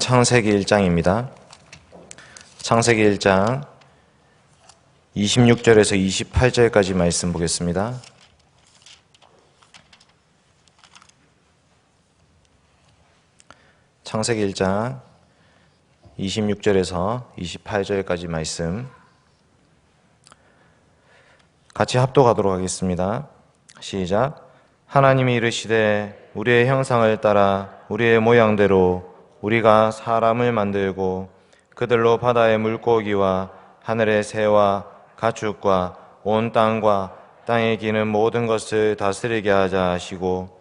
창세기 1장입니다. 창세기 1장 26절에서 28절까지 말씀 보겠습니다. 창세기 1장 26절에서 28절까지 말씀 같이 합독하도록 하겠습니다. 시작. 하나님이 이르시되 우리의 형상을 따라 우리의 모양대로 우리가 사람을 만들고 그들로 바다의 물고기와 하늘의 새와 가축과 온 땅과 땅에 기는 모든 것을 다스리게 하자 하시고,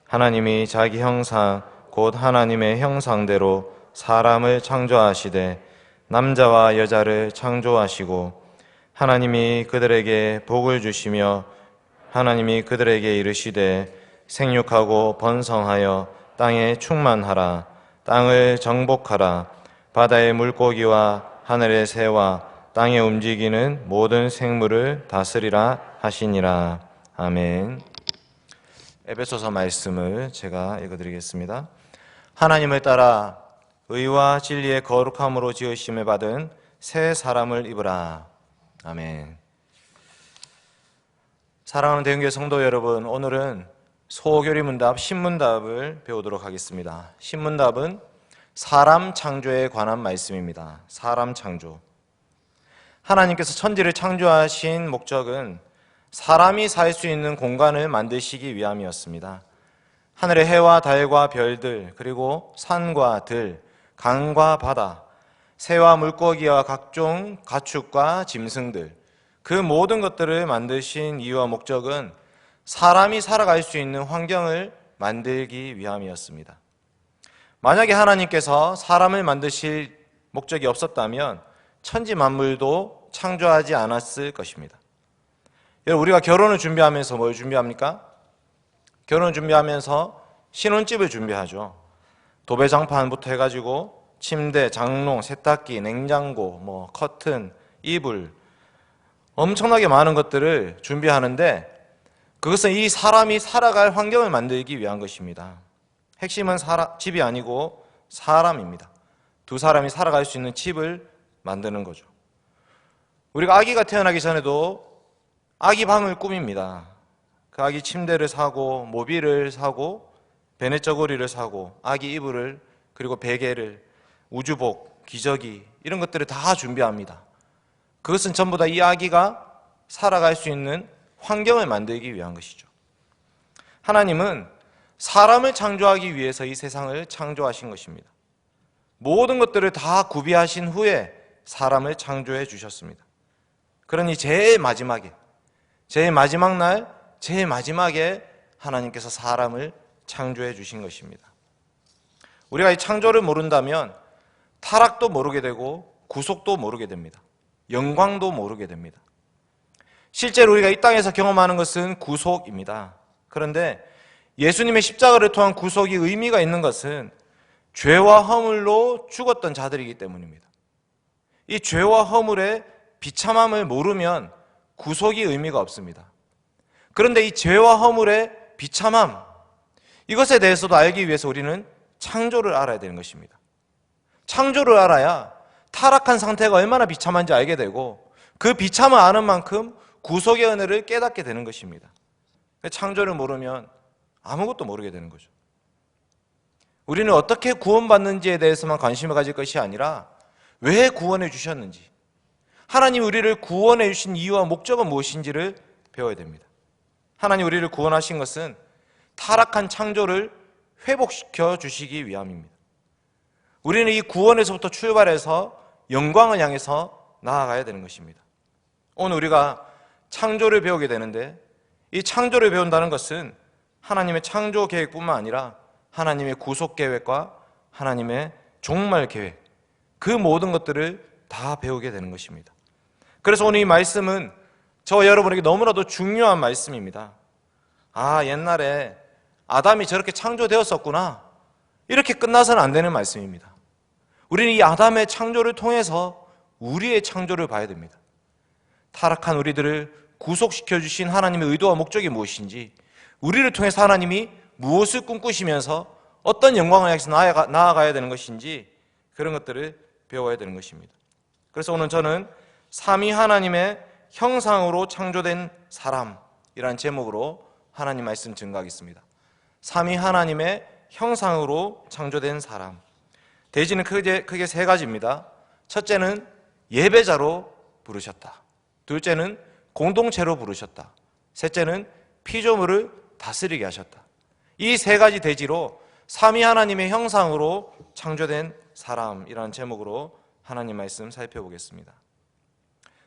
하나님이 자기 형상 곧 하나님의 형상대로 사람을 창조하시되 남자와 여자를 창조하시고, 하나님이 그들에게 복을 주시며 하나님이 그들에게 이르시되 생육하고 번성하여 땅에 충만하라. 땅을 정복하라. 바다의 물고기와 하늘의 새와 땅에 움직이는 모든 생물을 다스리라 하시니라. 아멘. 에베소서 말씀을 제가 읽어드리겠습니다. 하나님을 따라 의와 진리의 거룩함으로 지으심을 받은 새 사람을 입으라. 아멘. 사랑하는 대형교회 성도 여러분, 오늘은 소교리 문답 신문답을 배우도록 하겠습니다. 신문답은 사람 창조에 관한 말씀입니다. 사람 창조. 하나님께서 천지를 창조하신 목적은 사람이 살 수 있는 공간을 만드시기 위함이었습니다. 하늘의 해와 달과 별들, 그리고 산과 들, 강과 바다, 새와 물고기와 각종 가축과 짐승들, 그 모든 것들을 만드신 이유와 목적은 사람이 살아갈 수 있는 환경을 만들기 위함이었습니다. 만약에 하나님께서 사람을 만드실 목적이 없었다면 천지 만물도 창조하지 않았을 것입니다. 여러분, 우리가 결혼을 준비하면서 뭘 준비합니까? 결혼을 준비하면서 신혼집을 준비하죠. 도배장판부터 해가지고 침대, 장롱, 세탁기, 냉장고, 커튼, 이불, 엄청나게 많은 것들을 준비하는데, 그것은 이 사람이 살아갈 환경을 만들기 위한 것입니다. 핵심은 집이 아니고 사람입니다. 두 사람이 살아갈 수 있는 집을 만드는 거죠. 우리가 아기가 태어나기 전에도 아기 방을 꾸밉니다. 그 아기 침대를 사고, 모빌을 사고, 베넷저고리를 사고, 아기 이불을, 그리고 베개를, 우주복, 기저귀, 이런 것들을 다 준비합니다. 그것은 전부 다 이 아기가 살아갈 수 있는 환경을 만들기 위한 것이죠. 하나님은 사람을 창조하기 위해서 이 세상을 창조하신 것입니다. 모든 것들을 다 구비하신 후에 사람을 창조해 주셨습니다. 그러니 제일 마지막 날, 제일 마지막에 하나님께서 사람을 창조해 주신 것입니다. 우리가 이 창조를 모른다면 타락도 모르게 되고 구속도 모르게 됩니다. 영광도 모르게 됩니다. 실제로 우리가 이 땅에서 경험하는 것은 구속입니다. 그런데 예수님의 십자가를 통한 구속이 의미가 있는 것은 죄와 허물로 죽었던 자들이기 때문입니다. 이 죄와 허물의 비참함을 모르면 구속이 의미가 없습니다. 그런데 이 죄와 허물의 비참함, 이것에 대해서도 알기 위해서 우리는 창조를 알아야 되는 것입니다. 창조를 알아야 타락한 상태가 얼마나 비참한지 알게 되고, 그 비참을 아는 만큼 구속의 은혜를 깨닫게 되는 것입니다. 창조를 모르면 아무것도 모르게 되는 거죠. 우리는 어떻게 구원받는지에 대해서만 관심을 가질 것이 아니라 왜 구원해 주셨는지, 하나님 우리를 구원해 주신 이유와 목적은 무엇인지를 배워야 됩니다. 하나님 우리를 구원하신 것은 타락한 창조를 회복시켜 주시기 위함입니다. 우리는 이 구원에서부터 출발해서 영광을 향해서 나아가야 되는 것입니다. 오늘 우리가 창조를 배우게 되는데, 이 창조를 배운다는 것은 하나님의 창조 계획뿐만 아니라 하나님의 구속 계획과 하나님의 종말 계획, 그 모든 것들을 다 배우게 되는 것입니다. 그래서 오늘 이 말씀은 저와 여러분에게 너무나도 중요한 말씀입니다. 아, 옛날에 아담이 저렇게 창조되었었구나, 이렇게 끝나서는 안 되는 말씀입니다. 우리는 이 아담의 창조를 통해서 우리의 창조를 봐야 됩니다. 타락한 우리들을 구속시켜 주신 하나님의 의도와 목적이 무엇인지, 우리를 통해서 하나님이 무엇을 꿈꾸시면서 어떤 영광을 향해서 나아가야 되는 것인지, 그런 것들을 배워야 되는 것입니다. 그래서 오늘 저는 삼위 하나님의 형상으로 창조된 사람이라는 제목으로 하나님 말씀 증거하겠습니다. 삼위 하나님의 형상으로 창조된 사람. 대지는 크게 세 가지입니다. 첫째는 예배자로 부르셨다. 둘째는 공동체로 부르셨다. 셋째는 피조물을 다스리게 하셨다. 이 세 가지 대지로 삼위 하나님의 형상으로 창조된 사람이라는 제목으로 하나님 말씀 살펴보겠습니다.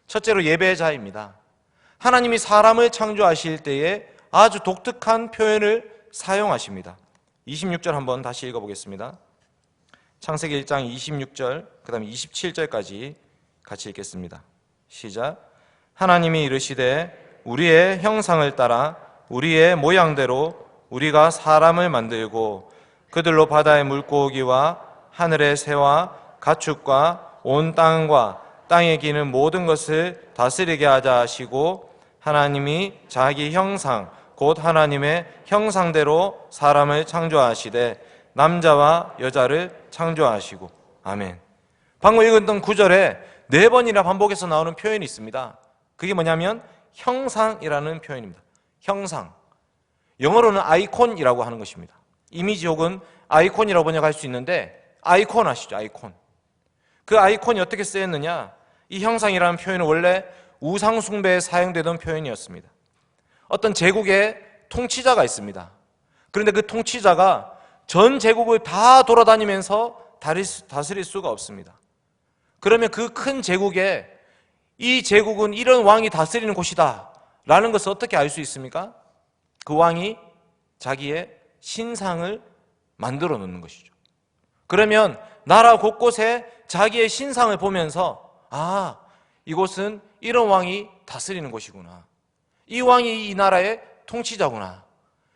첫째로 예배자입니다. 하나님이 사람을 창조하실 때에 아주 독특한 표현을 사용하십니다. 26절 한번 다시 읽어보겠습니다. 창세기 1장 26절 그 다음에 27절까지 같이 읽겠습니다. 시작. 하나님이 이르시되 우리의 형상을 따라 우리의 모양대로 우리가 사람을 만들고 그들로 바다의 물고기와 하늘의 새와 가축과 온 땅과 땅에 기는 모든 것을 다스리게 하자 하시고 하나님이 자기 형상 곧 하나님의 형상대로 사람을 창조하시되 남자와 여자를 창조하시고. 아멘. 방금 읽었던 구절에 4번이나 반복해서 나오는 표현이 있습니다. 그게 뭐냐면 형상이라는 표현입니다. 형상. 영어로는 아이콘이라고 하는 것입니다. 이미지 혹은 아이콘이라고 번역할 수 있는데, 아이콘 아시죠? 아이콘. 그 아이콘이 어떻게 쓰였느냐? 이 형상이라는 표현은 원래 우상 숭배에 사용되던 표현이었습니다. 어떤 제국에 통치자가 있습니다. 그런데 그 통치자가 전 제국을 다 돌아다니면서 다스릴 수가 없습니다. 그러면 그 큰 제국에 이 제국은 이런 왕이 다스리는 곳이다 라는 것을 어떻게 알 수 있습니까? 그 왕이 자기의 신상을 만들어 놓는 것이죠. 그러면 나라 곳곳에 자기의 신상을 보면서 아, 이곳은 이런 왕이 다스리는 곳이구나, 이 왕이 이 나라의 통치자구나,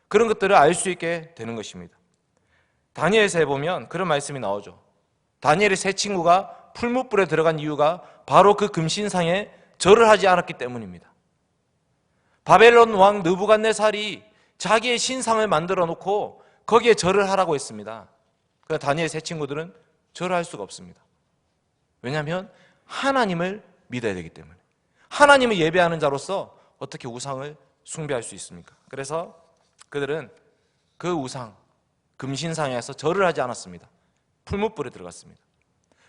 그런 것들을 알 수 있게 되는 것입니다. 다니엘서에 보면 그런 말씀이 나오죠. 다니엘의 세 친구가 풀무불에 들어간 이유가 바로 그 금신상에 절을 하지 않았기 때문입니다. 바벨론 왕 느부갓네살이 자기의 신상을 만들어 놓고 거기에 절을 하라고 했습니다. 그러나 다니엘 세 친구들은 절할 수가 없습니다. 왜냐하면 하나님을 믿어야 되기 때문에. 하나님을 예배하는 자로서 어떻게 우상을 숭배할 수 있습니까? 그래서 그들은 그 우상, 금신상에서 절을 하지 않았습니다. 풀무불에 들어갔습니다.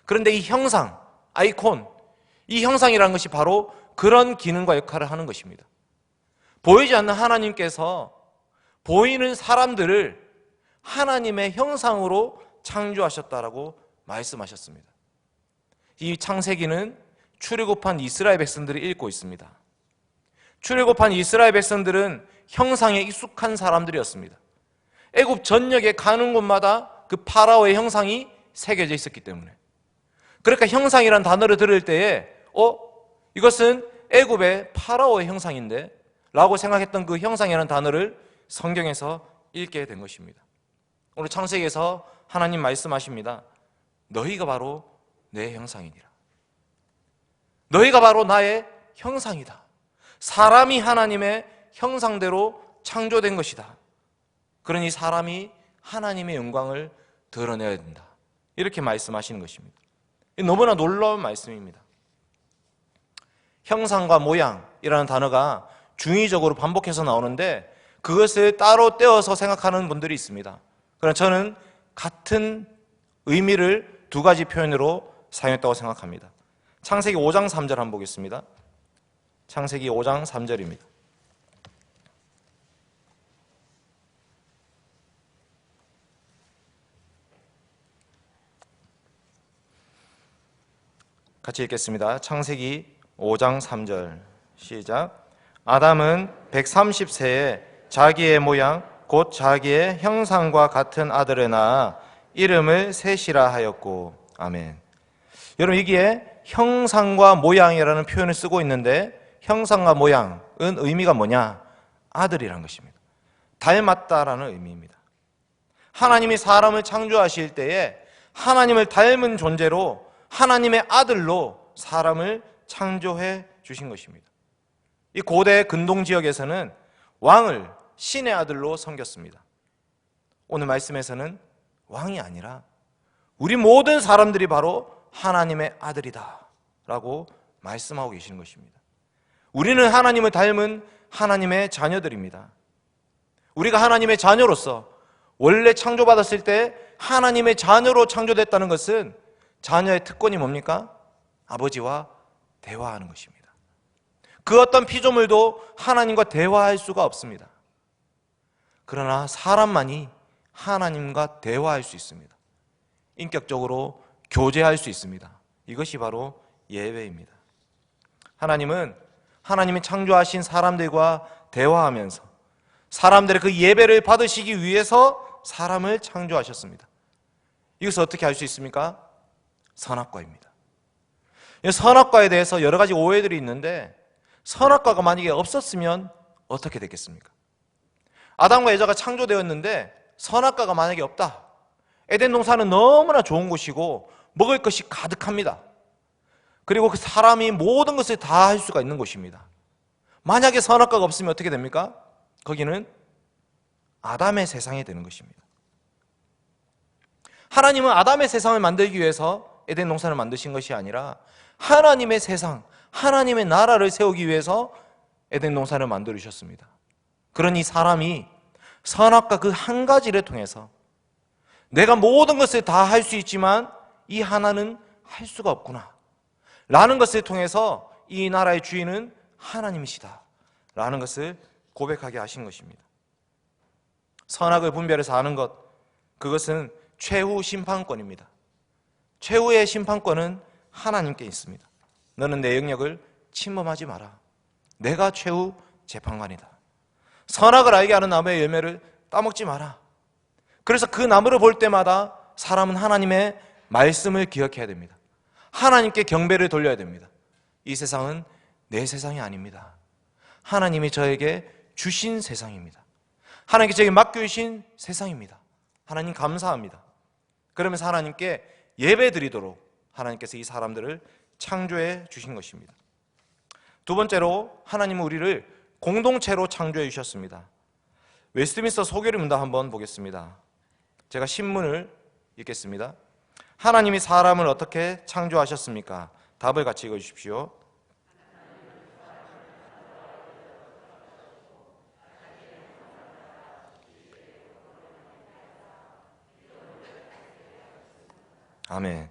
그런데 이 형상, 아이콘, 이 형상이라는 것이 바로 그런 기능과 역할을 하는 것입니다. 보이지 않는 하나님께서 보이는 사람들을 하나님의 형상으로 창조하셨다라고 말씀하셨습니다. 이 창세기는 출애굽한 이스라엘 백성들이 읽고 있습니다. 출애굽한 이스라엘 백성들은 형상에 익숙한 사람들이었습니다. 애굽 전역에 가는 곳마다 그 파라오의 형상이 새겨져 있었기 때문에. 그러니까 형상이라는 단어를 들을 때에 이것은 애굽의 파라오의 형상인데 라고 생각했던 그 형상이라는 단어를 성경에서 읽게 된 것입니다. 오늘 창세기에서 하나님 말씀하십니다. 너희가 바로 내 형상이니라. 너희가 바로 나의 형상이다. 사람이 하나님의 형상대로 창조된 것이다. 그러니 사람이 하나님의 영광을 드러내야 된다. 이렇게 말씀하시는 것입니다. 너무나 놀라운 말씀입니다. 형상과 모양이라는 단어가 중의적으로 반복해서 나오는데 그것을 따로 떼어서 생각하는 분들이 있습니다. 그러나 저는 같은 의미를 두 가지 표현으로 사용했다고 생각합니다. 창세기 5장 3절 한번 보겠습니다. 창세기 5장 3절입니다. 같이 읽겠습니다. 창세기 5장 3절 시작. 아담은 130세에 자기의 모양 곧 자기의 형상과 같은 아들을 낳아 이름을 셋이라 하였고. 아멘. 여러분, 이게 형상과 모양이라는 표현을 쓰고 있는데 형상과 모양은 의미가 뭐냐? 아들이라는 것입니다. 닮았다라는 의미입니다. 하나님이 사람을 창조하실 때에 하나님을 닮은 존재로 하나님의 아들로 사람을 창조해 주신 것입니다. 이 고대 근동 지역에서는 왕을 신의 아들로 섬겼습니다. 오늘 말씀에서는 왕이 아니라 우리 모든 사람들이 바로 하나님의 아들이다 라고 말씀하고 계시는 것입니다. 우리는 하나님을 닮은 하나님의 자녀들입니다. 우리가 하나님의 자녀로서 원래 창조받았을 때 하나님의 자녀로 창조됐다는 것은 자녀의 특권이 뭡니까? 아버지와 대화하는 것입니다. 그 어떤 피조물도 하나님과 대화할 수가 없습니다. 그러나 사람만이 하나님과 대화할 수 있습니다. 인격적으로 교제할 수 있습니다. 이것이 바로 예배입니다. 하나님은 하나님이 창조하신 사람들과 대화하면서 사람들의 그 예배를 받으시기 위해서 사람을 창조하셨습니다. 이것을 어떻게 알 수 있습니까? 선악과입니다. 선악과에 대해서 여러 가지 오해들이 있는데, 선악과가 만약에 없었으면 어떻게 됐겠습니까? 아담과 여자가 창조되었는데 선악과가 만약에 없다. 에덴 동산은 너무나 좋은 곳이고 먹을 것이 가득합니다. 그리고 그 사람이 모든 것을 다 할 수가 있는 곳입니다. 만약에 선악과가 없으면 어떻게 됩니까? 거기는 아담의 세상이 되는 것입니다. 하나님은 아담의 세상을 만들기 위해서 에덴 동산을 만드신 것이 아니라 하나님의 세상, 하나님의 나라를 세우기 위해서 에덴 동산을 만들으셨습니다. 그러니 사람이 선악과 그 한 가지를 통해서 내가 모든 것을 다 할 수 있지만 이 하나는 할 수가 없구나 라는 것을 통해서 이 나라의 주인은 하나님이시다 라는 것을 고백하게 하신 것입니다. 선악을 분별해서 아는 것, 그것은 최후 심판권입니다. 최후의 심판권은 하나님께 있습니다. 너는 내 영역을 침범하지 마라. 내가 최후 재판관이다. 선악을 알게 하는 나무의 열매를 따먹지 마라. 그래서 그 나무를 볼 때마다 사람은 하나님의 말씀을 기억해야 됩니다. 하나님께 경배를 돌려야 됩니다. 이 세상은 내 세상이 아닙니다. 하나님이 저에게 주신 세상입니다. 하나님께 저에게 맡겨주신 세상입니다. 하나님 감사합니다. 그러면서 하나님께 예배 드리도록 하나님께서 이 사람들을 창조해 주신 것입니다. 두 번째로 하나님은 우리를 공동체로 창조해 주셨습니다. 웨스트민스터 소교리 문답 한번 보겠습니다. 제가 신문을 읽겠습니다. 하나님이 사람을 어떻게 창조하셨습니까? 답을 같이 읽어주십시오. 아멘.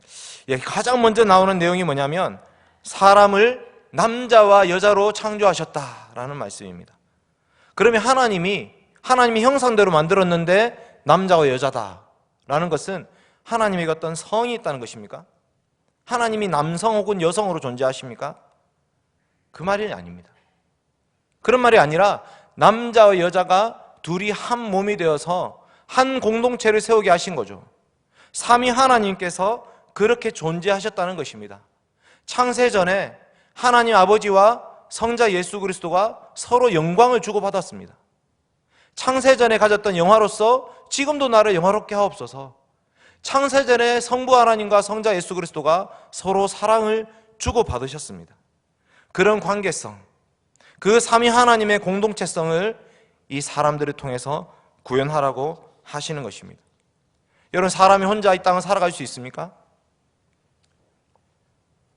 가장 먼저 나오는 내용이 뭐냐면 사람을 남자와 여자로 창조하셨다라는 말씀입니다. 그러면 하나님이 형상대로 만들었는데 남자와 여자다라는 것은 하나님에게 어떤 성이 있다는 것입니까? 하나님이 남성 혹은 여성으로 존재하십니까? 그 말이 아닙니다. 그런 말이 아니라 남자와 여자가 둘이 한 몸이 되어서 한 공동체를 세우게 하신 거죠. 삼위 하나님께서 그렇게 존재하셨다는 것입니다. 창세전에 하나님 아버지와 성자 예수 그리스도가 서로 영광을 주고받았습니다. 창세전에 가졌던 영화로서 지금도 나를 영화롭게 하옵소서. 창세전에 성부 하나님과 성자 예수 그리스도가 서로 사랑을 주고받으셨습니다. 그런 관계성, 그 삼위 하나님의 공동체성을 이 사람들을 통해서 구현하라고 하시는 것입니다. 여러분, 사람이 혼자 이 땅을 살아갈 수 있습니까?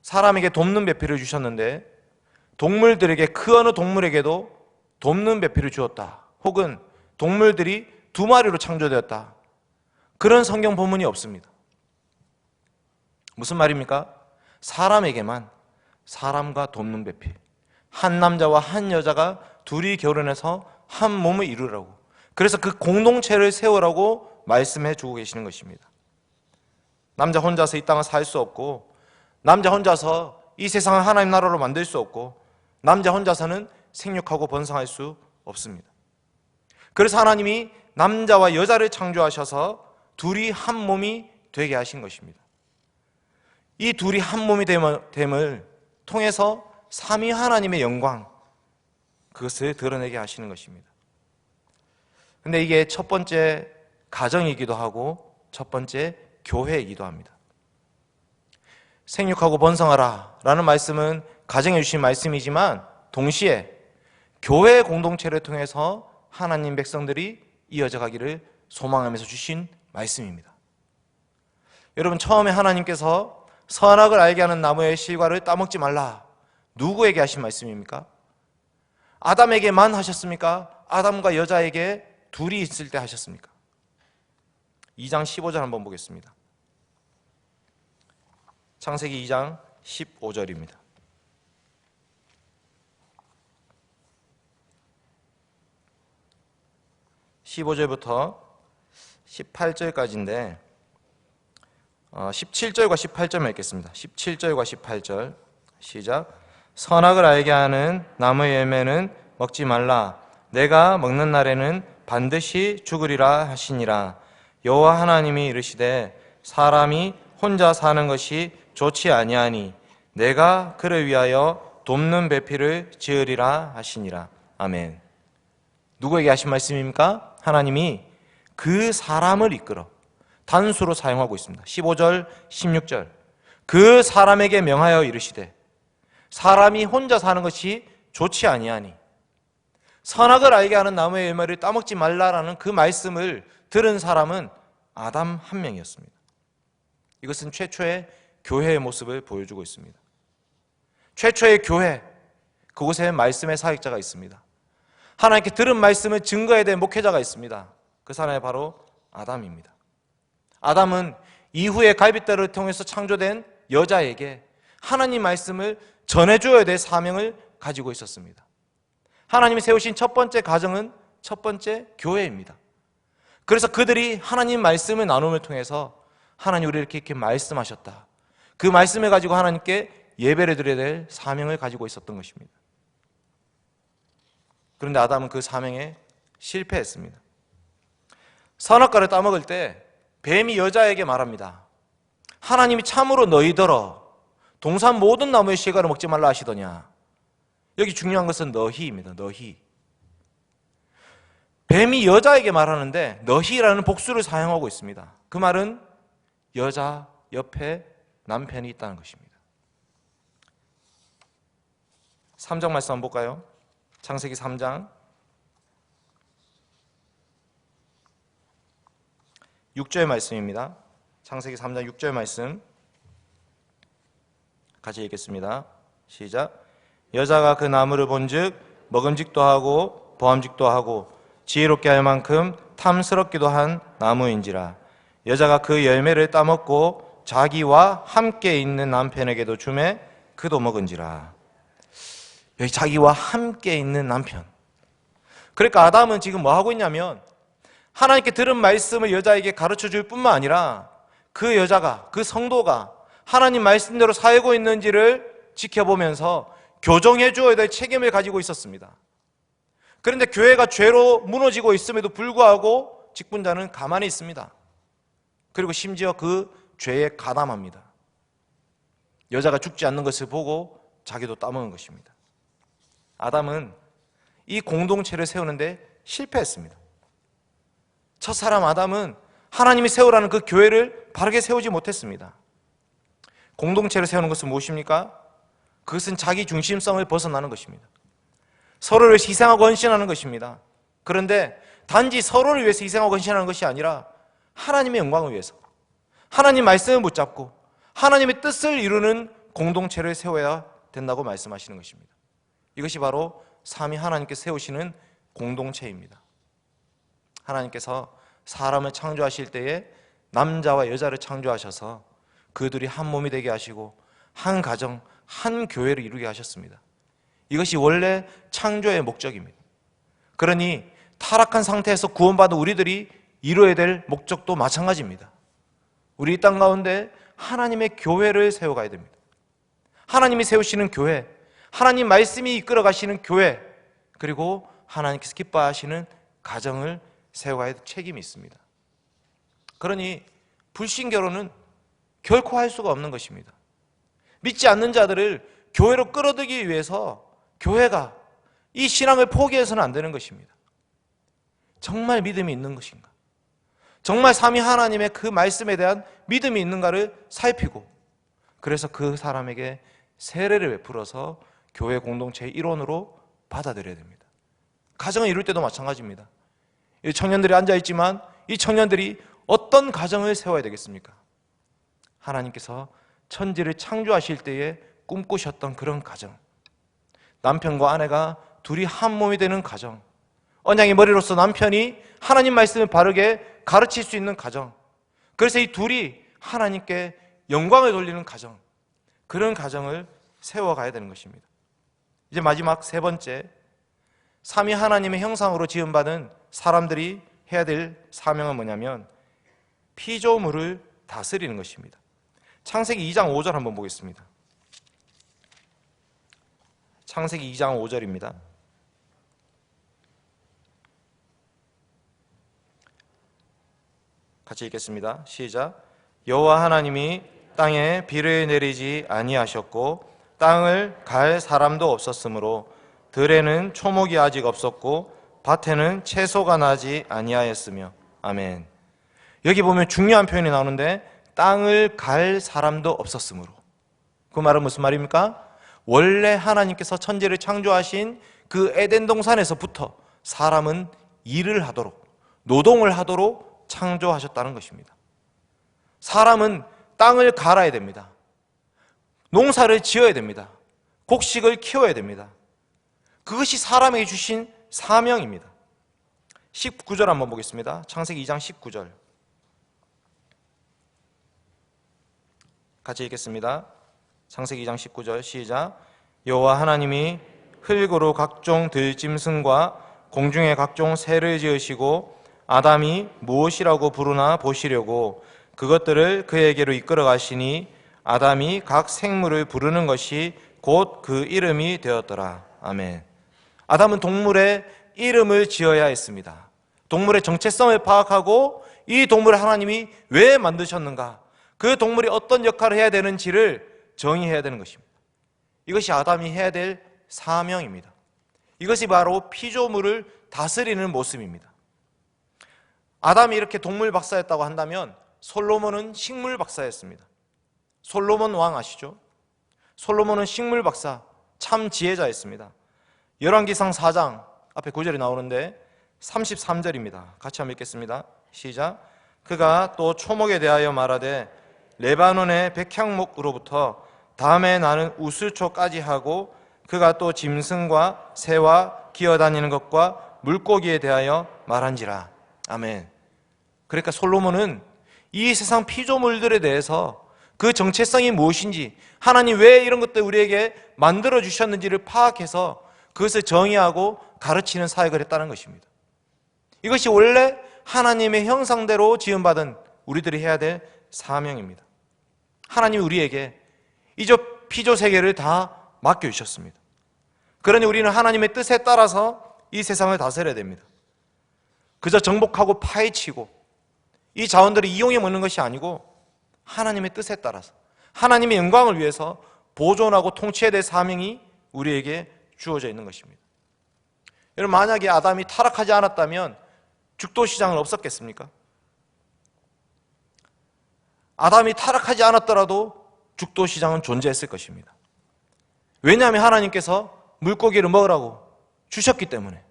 사람에게 돕는 배필을 주셨는데 동물들에게 그 어느 동물에게도 돕는 배필을 주었다. 혹은 동물들이 두 마리로 창조되었다. 그런 성경 본문이 없습니다. 무슨 말입니까? 사람에게만 사람과 돕는 배필, 한 남자와 한 여자가 둘이 결혼해서 한 몸을 이루라고, 그래서 그 공동체를 세우라고 말씀해 주고 계시는 것입니다. 남자 혼자서 이 땅을 살 수 없고, 남자 혼자서 이 세상을 하나님 나라로 만들 수 없고, 남자 혼자서는 생육하고 번성할 수 없습니다. 그래서 하나님이 남자와 여자를 창조하셔서 둘이 한 몸이 되게 하신 것입니다. 이 둘이 한 몸이 됨을 통해서 삼위 하나님의 영광, 그것을 드러내게 하시는 것입니다. 근데 이게 첫 번째 가정이기도 하고 첫 번째 교회이기도 합니다. 생육하고 번성하라 라는 말씀은 가정에 주신 말씀이지만 동시에 교회 공동체를 통해서 하나님 백성들이 이어져 가기를 소망하면서 주신 말씀입니다. 여러분, 처음에 하나님께서 선악을 알게 하는 나무의 실과를 따먹지 말라, 누구에게 하신 말씀입니까? 아담에게만 하셨습니까? 아담과 여자에게 둘이 있을 때 하셨습니까? 2장 15절 한번 보겠습니다. 창세기 2장 15절입니다. 15절부터 18절까지인데 17절과 18절만 읽겠습니다. 17절과 18절 시작. 선악을 알게 하는 나무의 열매는 먹지 말라. 내가 먹는 날에는 반드시 죽으리라 하시니라. 여호와 하나님이 이르시되 사람이 혼자 사는 것이 좋지 아니하니 내가 그를 위하여 돕는 배필을 지으리라 하시니라. 아멘. 누구에게 하신 말씀입니까? 하나님이 그 사람을 이끌어 단수로 사용하고 있습니다. 15절, 16절. 그 사람에게 명하여 이르시되 사람이 혼자 사는 것이 좋지 아니하니 선악을 알게 하는 나무의 열매를 따먹지 말라라는 그 말씀을 들은 사람은 아담 한 명이었습니다. 이것은 최초의 교회의 모습을 보여주고 있습니다. 최초의 교회, 그곳에 말씀의 사역자가 있습니다. 하나님께 들은 말씀을 증거해야 될 목회자가 있습니다. 그 사람이 바로 아담입니다. 아담은 이후에 갈빗대를 통해서 창조된 여자에게 하나님 말씀을 전해줘야 될 사명을 가지고 있었습니다. 하나님이 세우신 첫 번째 가정은 첫 번째 교회입니다. 그래서 그들이 하나님 말씀의 나눔을 통해서 하나님 우리 이렇게 말씀하셨다, 그 말씀을 가지고 하나님께 예배를 드려야 될 사명을 가지고 있었던 것입니다. 그런데 아담은 그 사명에 실패했습니다. 선악과를 따먹을 때 뱀이 여자에게 말합니다. 하나님이 참으로 너희더러 동산 모든 나무의 실과를 먹지 말라 하시더냐. 여기 중요한 것은 너희입니다. 너희. 뱀이 여자에게 말하는데 너희라는 복수를 사용하고 있습니다. 그 말은 여자 옆에 남편이 있다는 것입니다. 3장 말씀 한번 볼까요? 창세기 3장 6절 말씀입니다. 창세기 3장 6절 말씀 같이 읽겠습니다. 시작. 여자가 그 나무를 본즉 먹음직도 하고 보암직도 하고 지혜롭게 할 만큼 탐스럽기도 한 나무인지라. 여자가 그 열매를 따먹고 자기와 함께 있는 남편에게도 주매 그도 먹은지라. 여기 자기와 함께 있는 남편. 그러니까 아담은 지금 뭐 하고 있냐면 하나님께 들은 말씀을 여자에게 가르쳐 줄 뿐만 아니라 그 여자가, 그 성도가 하나님 말씀대로 살고 있는지를 지켜보면서 교정해 주어야 될 책임을 가지고 있었습니다. 그런데 교회가 죄로 무너지고 있음에도 불구하고 직분자는 가만히 있습니다. 그리고 심지어 그 죄에 가담합니다. 여자가 죽지 않는 것을 보고 자기도 따먹은 것입니다. 아담은 이 공동체를 세우는데 실패했습니다. 첫사람 아담은 하나님이 세우라는 그 교회를 바르게 세우지 못했습니다. 공동체를 세우는 것은 무엇입니까? 그것은 자기 중심성을 벗어나는 것입니다. 서로를 희생하고 헌신하는 것입니다. 그런데 단지 서로를 위해서 희생하고 헌신하는 것이 아니라 하나님의 영광을 위해서, 하나님 말씀을 붙잡고 하나님의 뜻을 이루는 공동체를 세워야 된다고 말씀하시는 것입니다. 이것이 바로 삼위 하나님께 세우시는 공동체입니다. 하나님께서 사람을 창조하실 때에 남자와 여자를 창조하셔서 그들이 한 몸이 되게 하시고 한 가정, 한 교회를 이루게 하셨습니다. 이것이 원래 창조의 목적입니다. 그러니 타락한 상태에서 구원받은 우리들이 이루어야 될 목적도 마찬가지입니다. 우리 이 땅 가운데 하나님의 교회를 세워가야 됩니다. 하나님이 세우시는 교회, 하나님 말씀이 이끌어 가시는 교회, 그리고 하나님께서 기뻐하시는 가정을 세워가야 될 책임이 있습니다. 그러니 불신결혼은 결코 할 수가 없는 것입니다. 믿지 않는 자들을 교회로 끌어들이기 위해서 교회가 이 신앙을 포기해서는 안 되는 것입니다. 정말 믿음이 있는 것인가? 정말 삼위 하나님의 그 말씀에 대한 믿음이 있는가를 살피고, 그래서 그 사람에게 세례를 베풀어서 교회 공동체의 일원으로 받아들여야 됩니다. 가정을 이룰 때도 마찬가지입니다. 이 청년들이 앉아있지만 이 청년들이 어떤 가정을 세워야 되겠습니까? 하나님께서 천지를 창조하실 때에 꿈꾸셨던 그런 가정, 남편과 아내가 둘이 한 몸이 되는 가정, 언약의 머리로서 남편이 하나님 말씀을 바르게 가르칠 수 있는 가정, 그래서 이 둘이 하나님께 영광을 돌리는 가정, 그런 가정을 세워가야 되는 것입니다. 이제 마지막 세 번째, 삼위 하나님의 형상으로 지음받은 사람들이 해야 될 사명은 뭐냐면 피조물을 다스리는 것입니다. 창세기 2장 5절 한번 보겠습니다. 창세기 2장 5절입니다. 같이 읽겠습니다. 시작. 여호와 하나님이 땅에 비를 내리지 아니하셨고 땅을 갈 사람도 없었으므로 들에는 초목이 아직 없었고 밭에는 채소가 나지 아니하였으며. 아멘. 여기 보면 중요한 표현이 나오는데 땅을 갈 사람도 없었으므로. 그 말은 무슨 말입니까? 원래 하나님께서 천지를 창조하신 그 에덴 동산에서부터 사람은 일을 하도록, 노동을 하도록 창조하셨다는 것입니다. 사람은 땅을 갈아야 됩니다. 농사를 지어야 됩니다. 곡식을 키워야 됩니다. 그것이 사람에게 주신 사명입니다. 19절 한번 보겠습니다. 창세기 2장 19절 같이 읽겠습니다. 창세기 2장 19절 시작. 여호와 하나님이 흙으로 각종 들짐승과 공중의 각종 새를 지으시고 아담이 무엇이라고 부르나 보시려고 그것들을 그에게로 이끌어 가시니 아담이 각 생물을 부르는 것이 곧 그 이름이 되었더라. 아멘. 아담은 동물의 이름을 지어야 했습니다. 동물의 정체성을 파악하고 이 동물을 하나님이 왜 만드셨는가, 그 동물이 어떤 역할을 해야 되는지를 정의해야 되는 것입니다. 이것이 아담이 해야 될 사명입니다. 이것이 바로 피조물을 다스리는 모습입니다. 아담이 이렇게 동물 박사였다고 한다면 솔로몬은 식물 박사였습니다. 솔로몬 왕 아시죠? 솔로몬은 식물 박사, 참 지혜자였습니다. 열왕기상 4장 앞에 9절이 나오는데 33절입니다. 같이 한번 읽겠습니다. 시작. 그가 또 초목에 대하여 말하되 레바논의 백향목으로부터 다음에 나는 우슬초까지 하고 그가 또 짐승과 새와 기어다니는 것과 물고기에 대하여 말한지라. 아멘. 그러니까 솔로몬은 이 세상 피조물들에 대해서 그 정체성이 무엇인지, 하나님 왜 이런 것들 우리에게 만들어 주셨는지를 파악해서 그것을 정의하고 가르치는 사역을 했다는 것입니다. 이것이 원래 하나님의 형상대로 지음받은 우리들이 해야 될 사명입니다. 하나님이 우리에게 이 피조 세계를 다 맡겨주셨습니다. 그러니 우리는 하나님의 뜻에 따라서 이 세상을 다스려야 됩니다. 그저 정복하고 파헤치고 이 자원들을 이용해 먹는 것이 아니고 하나님의 뜻에 따라서 하나님의 영광을 위해서 보존하고 통치해야 될 사명이 우리에게 주어져 있는 것입니다. 여러분, 만약에 아담이 타락하지 않았다면 죽도시장은 없었겠습니까? 아담이 타락하지 않았더라도 죽도시장은 존재했을 것입니다. 왜냐하면 하나님께서 물고기를 먹으라고 주셨기 때문에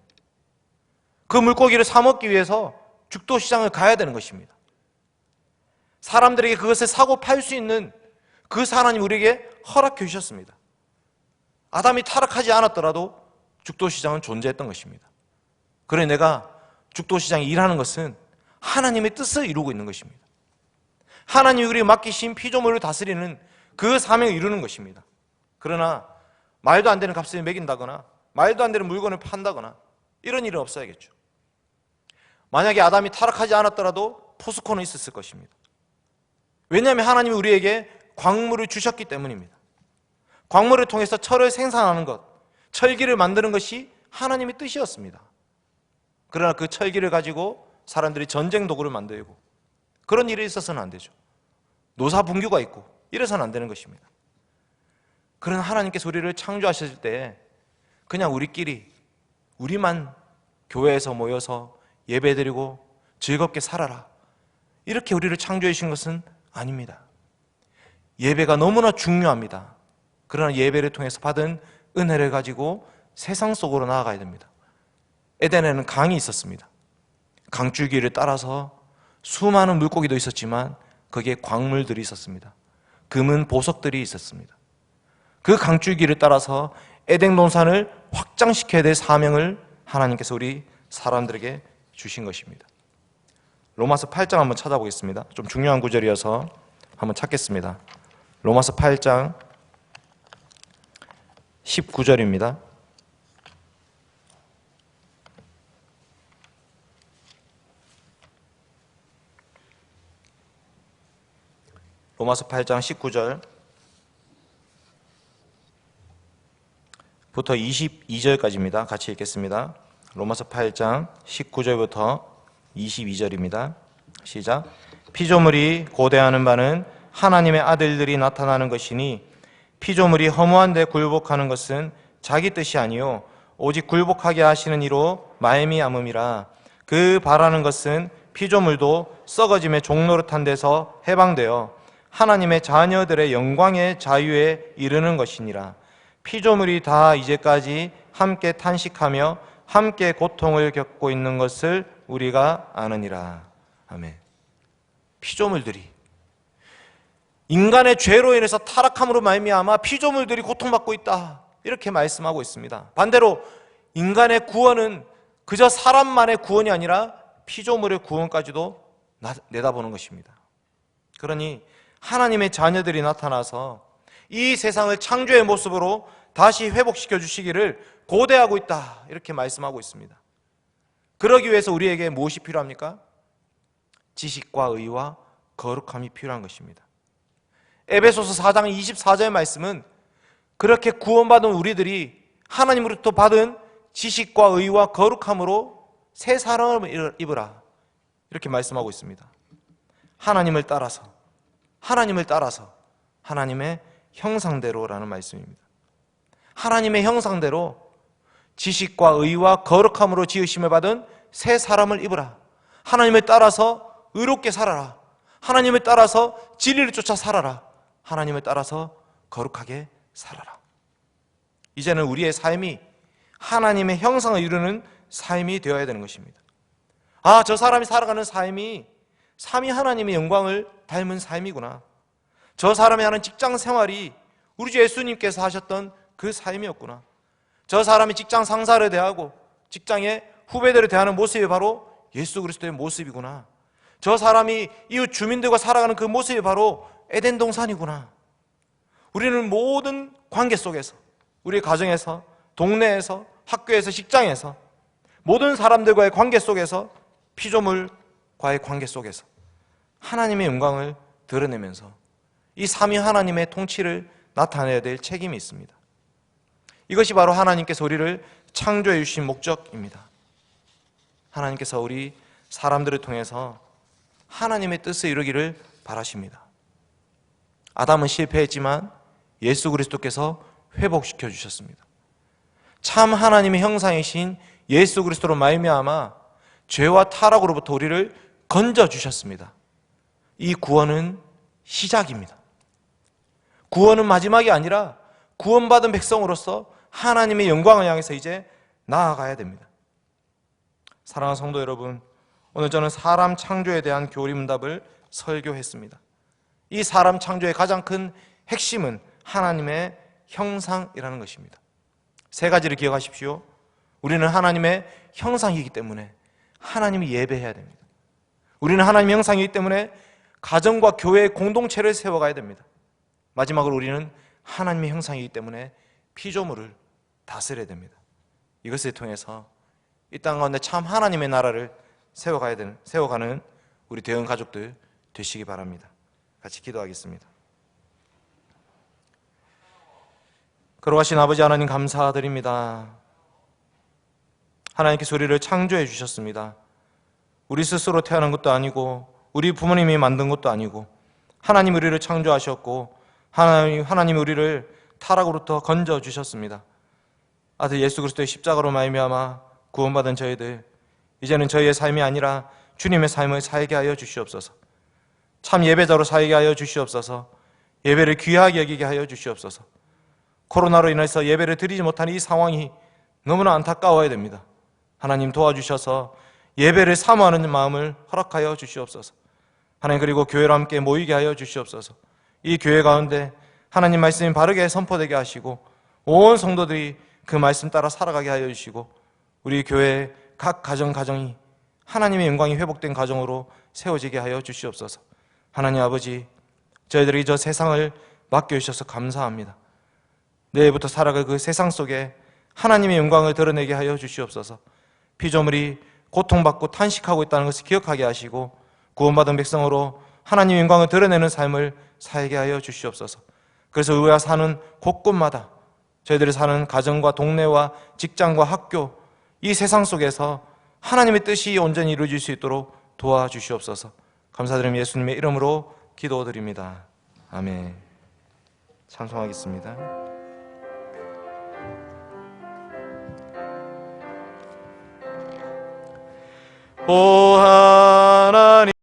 그 물고기를 사 먹기 위해서 죽도시장을 가야 되는 것입니다. 사람들에게 그것을 사고 팔 수 있는 그 하나님 우리에게 허락해 주셨습니다. 아담이 타락하지 않았더라도 죽도시장은 존재했던 것입니다. 그래 내가 죽도시장에 일하는 것은 하나님의 뜻을 이루고 있는 것입니다. 하나님이 우리에게 맡기신 피조물을 다스리는 그 사명을 이루는 것입니다. 그러나 말도 안 되는 값을 매긴다거나 말도 안 되는 물건을 판다거나 이런 일은 없어야겠죠. 만약에 아담이 타락하지 않았더라도 포스코는 있었을 것입니다. 왜냐하면 하나님이 우리에게 광물을 주셨기 때문입니다. 광물을 통해서 철을 생산하는 것, 철기를 만드는 것이 하나님의 뜻이었습니다. 그러나 그 철기를 가지고 사람들이 전쟁 도구를 만들고 그런 일이 있어서는 안 되죠. 노사 분규가 있고 이래서는 안 되는 것입니다. 그러나 하나님께서 우리를 창조하셨을 때 그냥 우리만 교회에서 모여서 예배드리고 즐겁게 살아라 이렇게 우리를 창조해 주신 것은 아닙니다. 예배가 너무나 중요합니다. 그러나 예배를 통해서 받은 은혜를 가지고 세상 속으로 나아가야 됩니다. 에덴에는 강이 있었습니다. 강줄기를 따라서 수많은 물고기도 있었지만 거기에 광물들이 있었습니다. 금은 보석들이 있었습니다. 그 강줄기를 따라서 에덴 동산을 확장시켜야 될 사명을 하나님께서 우리 사람들에게 주신 것입니다. 로마서 8장 한번 찾아보겠습니다. 좀 중요한 구절이어서 한번 찾겠습니다. 로마서 8장 19절입니다. 로마서 8장 19절 부터 22절까지입니다. 같이 읽겠습니다. 로마서 8장 19절부터 22절입니다. 시작. 피조물이 고대하는 바는 하나님의 아들들이 나타나는 것이니 피조물이 허무한 데 굴복하는 것은 자기 뜻이 아니요 오직 굴복하게 하시는 이로 말미암음이라. 그 바라는 것은 피조물도 썩어짐의 종노릇한 데서 해방되어 하나님의 자녀들의 영광의 자유에 이르는 것이니라. 피조물이 다 이제까지 함께 탄식하며 함께 고통을 겪고 있는 것을 우리가 아느니라. 아멘. 피조물들이 인간의 죄로 인해서 타락함으로 말미암아 피조물들이 고통받고 있다, 이렇게 말씀하고 있습니다. 반대로 인간의 구원은 그저 사람만의 구원이 아니라 피조물의 구원까지도 내다보는 것입니다. 그러니 하나님의 자녀들이 나타나서 이 세상을 창조의 모습으로 다시 회복시켜 주시기를 고대하고 있다, 이렇게 말씀하고 있습니다. 그러기 위해서 우리에게 무엇이 필요합니까? 지식과 의와 거룩함이 필요한 것입니다. 에베소서 4장 24절 말씀은 그렇게 구원받은 우리들이 하나님으로부터 받은 지식과 의와 거룩함으로 새 사람을 입으라, 이렇게 말씀하고 있습니다. 하나님을 따라서 하나님의 형상대로라는 말씀입니다. 하나님의 형상대로 지식과 의와 거룩함으로 지으심을 받은 새 사람을 입으라. 하나님을 따라서 의롭게 살아라. 하나님을 따라서 진리를 쫓아 살아라. 하나님을 따라서 거룩하게 살아라. 이제는 우리의 삶이 하나님의 형상을 이루는 삶이 되어야 되는 것입니다. 아, 저 사람이 살아가는 삶이 삼위 하나님의 영광을 닮은 삶이구나. 저 사람이 하는 직장 생활이 우리 주 예수님께서 하셨던 그 삶이었구나. 저 사람이 직장 상사를 대하고 직장의 후배들을 대하는 모습이 바로 예수 그리스도의 모습이구나. 저 사람이 이웃 주민들과 살아가는 그 모습이 바로 에덴 동산이구나. 우리는 모든 관계 속에서, 우리 가정에서, 동네에서, 학교에서, 직장에서, 모든 사람들과의 관계 속에서, 피조물과의 관계 속에서 하나님의 영광을 드러내면서 이 삼위 하나님의 통치를 나타내야 될 책임이 있습니다. 이것이 바로 하나님께서 우리를 창조해 주신 목적입니다. 하나님께서 우리 사람들을 통해서 하나님의 뜻을 이루기를 바라십니다. 아담은 실패했지만 예수 그리스도께서 회복시켜 주셨습니다. 참 하나님의 형상이신 예수 그리스도로 말미암아 죄와 타락으로부터 우리를 건져 주셨습니다. 이 구원은 시작입니다. 구원은 마지막이 아니라 구원받은 백성으로서 하나님의 영광을 향해서 이제 나아가야 됩니다. 사랑하는 성도 여러분, 오늘 저는 사람 창조에 대한 교리문답을 설교했습니다. 이 사람 창조의 가장 큰 핵심은 하나님의 형상이라는 것입니다. 세 가지를 기억하십시오. 우리는 하나님의 형상이기 때문에 하나님을 예배해야 됩니다. 우리는 하나님의 형상이기 때문에 가정과 교회의 공동체를 세워가야 됩니다. 마지막으로 우리는 하나님의 형상이기 때문에 피조물을 다스려야 됩니다. 이것을 통해서 이 땅 가운데 참 하나님의 나라를 세워가는 우리 대형 가족들 되시기 바랍니다. 같이 기도하겠습니다. 거룩하신 아버지 하나님, 감사드립니다. 하나님께서 우리를 창조해 주셨습니다. 우리 스스로 태어난 것도 아니고 우리 부모님이 만든 것도 아니고 하나님 우리를 창조하셨고 하나님 우리를 타락으로부터 건져 주셨습니다. 아들 예수 그리스도의 십자가로 말미암아 구원받은 저희들, 이제는 저희의 삶이 아니라 주님의 삶을 살게 하여 주시옵소서. 참 예배자로 살게 하여 주시옵소서. 예배를 귀하게 여기게 하여 주시옵소서. 코로나로 인해서 예배를 드리지 못하는 이 상황이 너무나 안타까워야 됩니다. 하나님 도와주셔서 예배를 사모하는 마음을 허락하여 주시옵소서. 하나님, 그리고 교회로 함께 모이게 하여 주시옵소서. 이 교회 가운데 하나님 말씀이 바르게 선포되게 하시고 온 성도들이 그 말씀 따라 살아가게 하여 주시고 우리 교회 각 가정이 하나님의 영광이 회복된 가정으로 세워지게 하여 주시옵소서. 하나님 아버지, 저희들이 저 세상을 맡겨주셔서 감사합니다. 내일부터 살아갈 그 세상 속에 하나님의 영광을 드러내게 하여 주시옵소서. 피조물이 고통받고 탄식하고 있다는 것을 기억하게 하시고 구원받은 백성으로 하나님의 영광을 드러내는 삶을 살게 하여 주시옵소서. 그래서 우리가 사는 곳곳마다 저희들이 사는 가정과 동네와 직장과 학교, 이 세상 속에서 하나님의 뜻이 온전히 이루어질 수 있도록 도와주시옵소서. 감사드리며 예수님의 이름으로 기도드립니다. 아멘. 찬송하겠습니다. 오